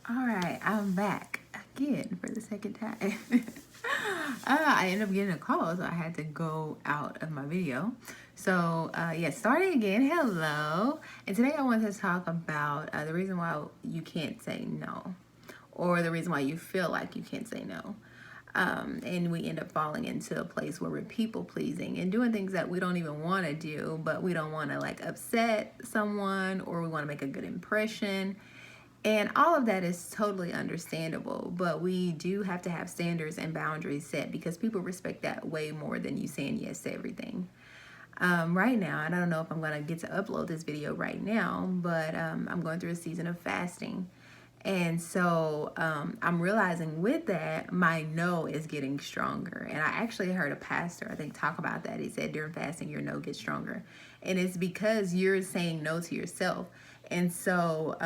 All right, I'm back again for the second time. I ended up getting a call, so I had to go out of my video. So, yeah, starting again. Hello. And today I want to talk about the reason why you can't say no, or the reason why you feel like you can't say no. And we end up falling into a place where we're people pleasing and doing things that we don't even want to do, but we don't want to like upset someone, or we want to make a good impression. And all of that is totally understandable, but we do have to have standards and boundaries set because people respect that way more than you saying yes to everything. Right now, and I don't know if I'm going to get to upload this video right now, but I'm going through a season of fasting. And so I'm realizing with that, my no is getting stronger. And I actually heard a pastor, I think, talk about that. He said during fasting, your no gets stronger. And it's because you're saying no to yourself. And so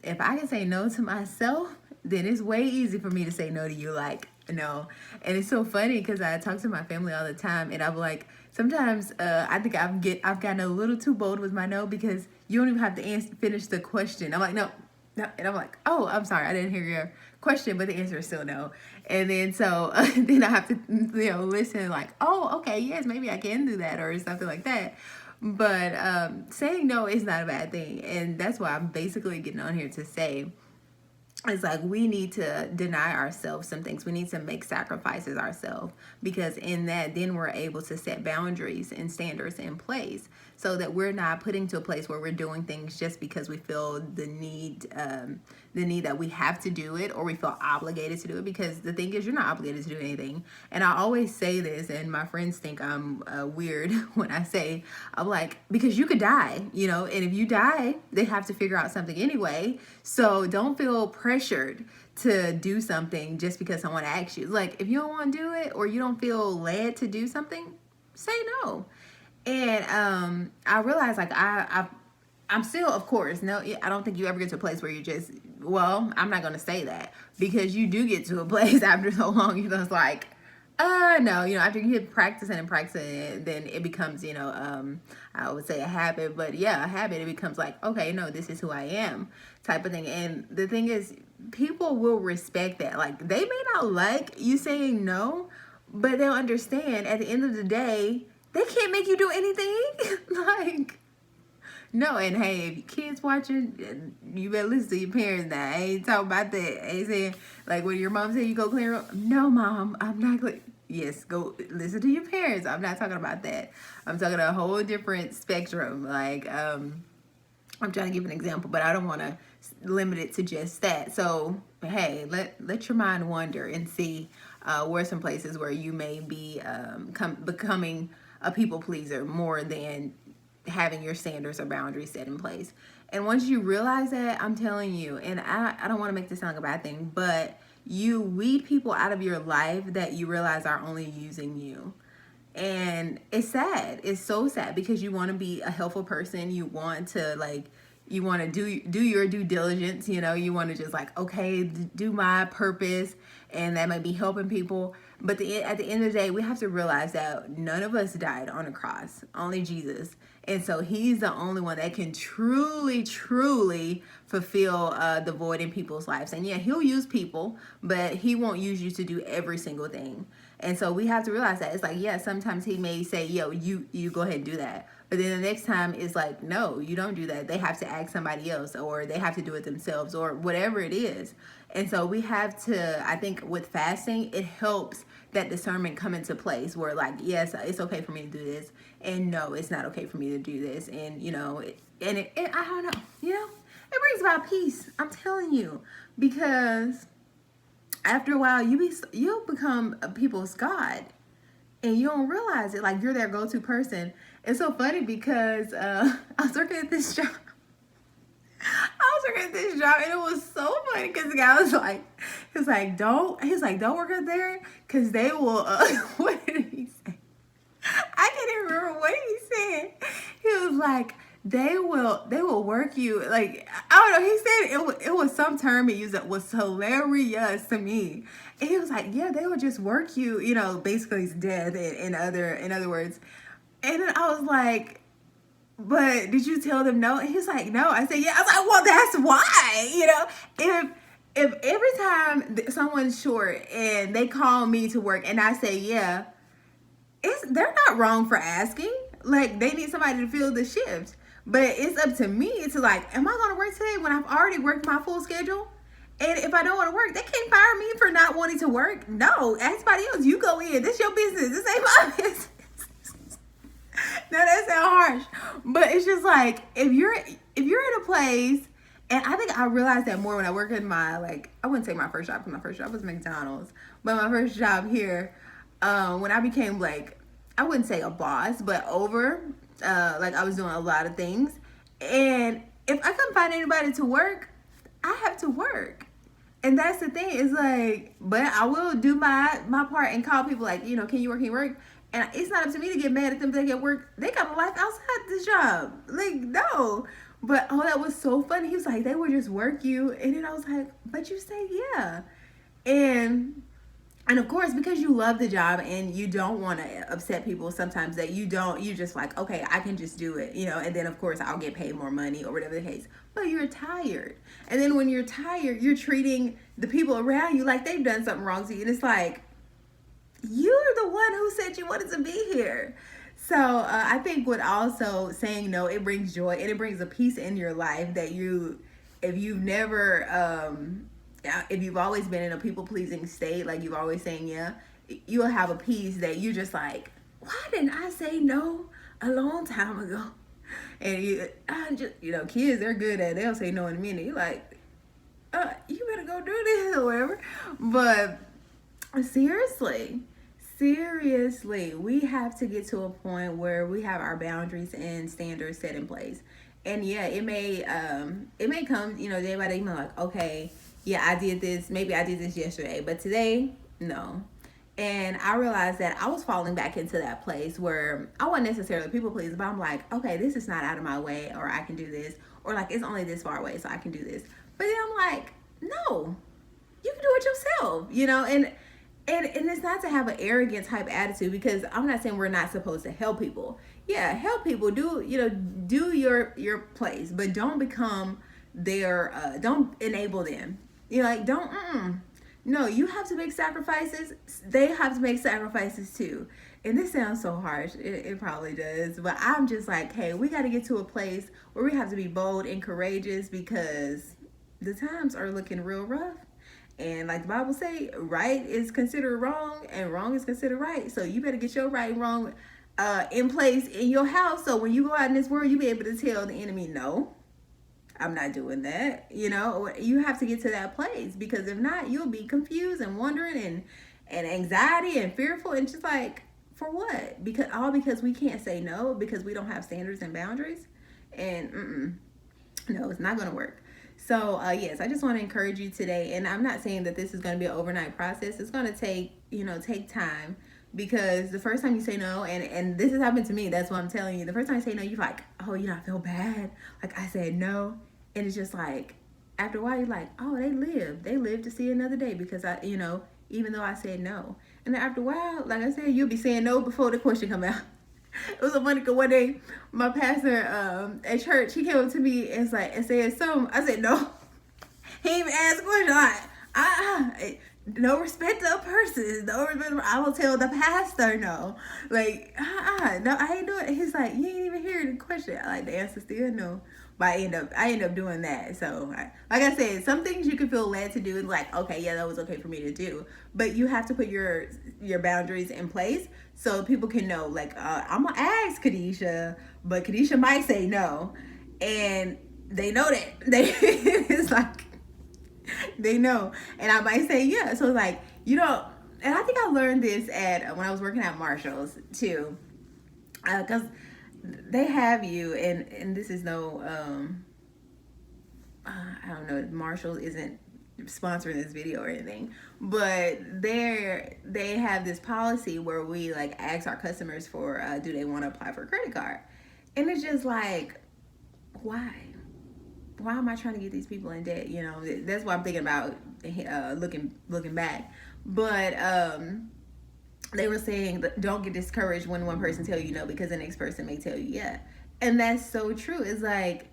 if I can say no to myself, then it's way easy for me to say no to you. Like, no. And it's so funny because I talk to my family all the time, and I'm like, sometimes I think I've gotten a little too bold with my no because you don't even have to finish the question. I'm like, no. No, and I'm like, oh, I'm sorry, I didn't hear your question, but the answer is still no. And then so then I have to, listen like, oh, okay, yes, maybe I can do that or something like that. But saying no is not a bad thing, and that's why I'm basically getting on here to say it's like we need to deny ourselves some things. We need to make sacrifices ourselves, because in that, then we're able to set boundaries and standards in place so that we're not putting to a place where we're doing things just because we feel the need that we have to do it, or we feel obligated to do it. Because the thing is, you're not obligated to do anything. And I always say this, and my friends think I'm weird when I say, I'm like, because you could die, and if you die, they have to figure out something anyway. So don't feel pressured to do something just because someone asks you. Like, if you don't want to do it, or you don't feel led to do something, say no. And I realized, like, I'm still, of course, no, I don't think you ever get to a place where you just, well, I'm not going to say that, because you do get to a place after so long, you're just like, no, after you keep practicing and practicing it, then it becomes, I would say a habit, but yeah, a habit. It becomes like, okay, no, this is who I am, type of thing. And the thing is, people will respect that. Like, they may not like you saying no, but they'll understand at the end of the day, they can't make you do anything. Like, no. And hey, if your kids watching, you better listen to your parents now. I ain't talking about that. I ain't saying, like, when your mom said you go clean her up. No, mom, I'm not clean. Yes, go listen to your parents. I'm not talking about that. I'm talking a whole different spectrum. Like, I'm trying to give an example, but I don't want to limit it to just that. So, hey, let your mind wander and see where some places where you may be becoming a people pleaser more than having your standards or boundaries set in place. And once you realize that, I'm telling you, and I don't want to make this sound like a bad thing, but you weed people out of your life that you realize are only using you. And it's sad. It's so sad, because you want to be a helpful person. You want to, like, you want to do your due diligence. You want to just, like, okay, do my purpose, and that might be helping people. But at the end of the day, we have to realize that none of us died on a cross, only Jesus. And so he's the only one that can truly fulfill the void in people's lives. And yeah, he'll use people, but he won't use you to do every single thing. And so we have to realize that. It's like, yeah, sometimes he may say, yo, you go ahead and do that. But then the next time it's like, no, you don't do that. They have to ask somebody else, or they have to do it themselves, or whatever it is. And so we have to, I think with fasting, it helps that discernment come into place where, like, yes, it's okay for me to do this, and no, it's not okay for me to do this. And, I don't know, it brings about peace. I'm telling you, because after a while, you'll become people's God, and you don't realize it. Like, you're their go-to person. It's so funny because I was working at this job. And it was so funny because the guy was like, don't work out there, because they will. What did he say? I can't even remember what he said. He was like, they will work you, like, I don't know. He said it was some term he used that was hilarious to me. And he was like, yeah, they will just work you, basically it's death in other words. And then I was like, but did you tell them no? And he was like, no. I said, yeah. I was like, well, that's why, if if every time someone's short and they call me to work and I say yeah, they're not wrong for asking. Like, they need somebody to fill the shift. But it's up to me to like, am I going to work today when I've already worked my full schedule? And if I don't want to work, they can't fire me for not wanting to work. No, ask somebody else. You go in. This your business. This ain't my business. Now that sounds harsh, but it's just like if you're in a place, and I think I realized that more when I work in my, like, I wouldn't say my first job because my first job was McDonald's, but my first job here, when I became like, I wouldn't say a boss, but over, like I was doing a lot of things, and if I couldn't find anybody to work, I have to work. And that's the thing, is like, but I will do my part and call people like, you know, can you work, can you work? And it's not up to me to get mad at them if they get work. They got a life outside this job. Like, no. But oh, that was so funny. He was like, they would just work you. And then I was like, but you say yeah. And of course, because you love the job and you don't want to upset people sometimes, that you just like, okay, I can just do it, you know, and then of course I'll get paid more money or whatever the case. But you're tired. And then when you're tired, you're treating the people around you like they've done something wrong to you. And it's like, you're the one who said you wanted to be here. So I think with also saying no, it brings joy and it brings a peace in your life that if you've never, if you've always been in a people pleasing state, like you've always saying yeah, you'll have a peace that you're just like, why didn't I say no a long time ago? And kids, they're good at it. They'll say no in a minute. You're like, you better go do this or whatever. But seriously, we have to get to a point where we have our boundaries and standards set in place. And yeah, it may come, day by day, like, okay, yeah, I did this. Maybe I did this yesterday, but today, no. And I realized that I was falling back into that place where I wasn't necessarily people pleasing, but I'm like, okay, this is not out of my way, or I can do this, or like, it's only this far away, so I can do this. But then I'm like, no, you can do it yourself, and it's not to have an arrogant type attitude, because I'm not saying we're not supposed to help people. Yeah, help people, do your place, but don't become their, don't enable them. No, you have to make sacrifices. They have to make sacrifices too. And this sounds so harsh. It probably does. But I'm just like, hey, we got to get to a place where we have to be bold and courageous, because the times are looking real rough. And like the Bible say, right is considered wrong and wrong is considered right. So you better get your right and wrong in place in your house. So when you go out in this world, you be able to tell the enemy, no, I'm not doing that. You have to get to that place, because if not, you'll be confused and wondering and anxiety and fearful, and just like, for what? Because we can't say no, because we don't have standards and boundaries. And no, it's not going to work. So yes, I just want to encourage you today. And I'm not saying that this is going to be an overnight process. It's going to take time, because the first time you say no, and this has happened to me, that's what I'm telling you. The first time you say no, you're like, oh, I feel bad. Like, I said no. And it's just like, after a while, you're like, oh, they live to see another day, because even though I said no. And then after a while, like I said, you'll be saying no before the question come out. It was so funny, because one day my pastor at church, he came up to me and said something. I said no. He even asked a question. Like, no respect to a person. No respect. I will tell the pastor no. Like, no, I ain't doing it. He's like, you ain't even hear the question. Like, the answer still no. But I end up doing that. So, like I said, some things you can feel led to do, and like, okay, yeah, that was okay for me to do. But you have to put your boundaries in place so people can know, like, I'm gonna ask Kadisha, but Kadisha might say no, and they know that. It's like, they know, and I might say yeah. So like, and I think I learned this when I was working at Marshall's too, because they have you, and this is no, I don't know, Marshall isn't sponsoring this video or anything, but they have this policy where we like ask our customers for, do they want to apply for a credit card? And it's just like, why am I trying to get these people in debt? That's what I'm thinking about, looking back. But they were saying that don't get discouraged when one person tell you no, because the next person may tell you yeah. And that's so true. It's like,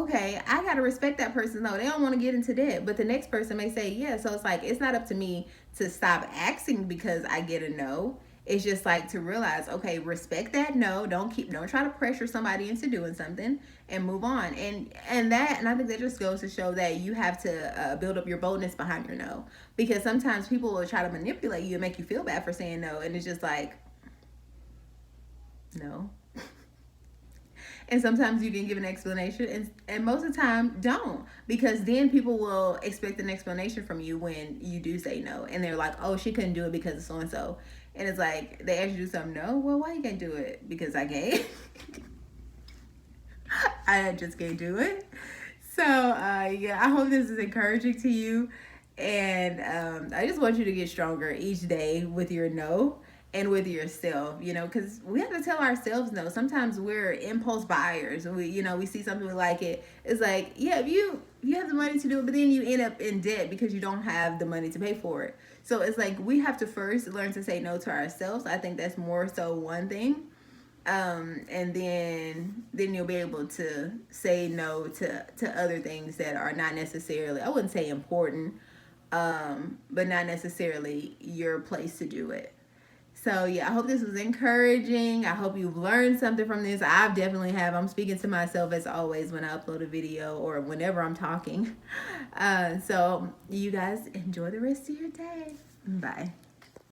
okay, I gotta respect that person. No, they don't want to get into debt, but the next person may say yeah. So it's like it's not up to me to stop asking because I get a no. It's just like to realize, okay, respect that no. Don't try to pressure somebody into doing something and move on. And I think that just goes to show that you have to build up your boldness behind your no, because sometimes people will try to manipulate you and make you feel bad for saying no, and it's just like no. And sometimes you can give an explanation, and most of the time don't, because then people will expect an explanation from you when you do say no, and they're like, oh, she couldn't do it because of so and so, and it's like they ask you to do something. No, well, why you can't do it? Because I can't. I just can't do it. So yeah, I hope this is encouraging to you, and I just want you to get stronger each day with your no and with yourself, because we have to tell ourselves no. Sometimes we're impulse buyers. We see something we like it. It's like, yeah, if you have the money to do it, but then you end up in debt because you don't have the money to pay for it. So it's like we have to first learn to say no to ourselves. I think that's more so one thing, and then you'll be able to say no to other things that are not necessarily, I wouldn't say important, but not necessarily your place to do it. So yeah, I hope this was encouraging. I hope you've learned something from this. I've definitely have. I'm speaking to myself as always when I upload a video or whenever I'm talking. So you guys enjoy the rest of your day. Bye.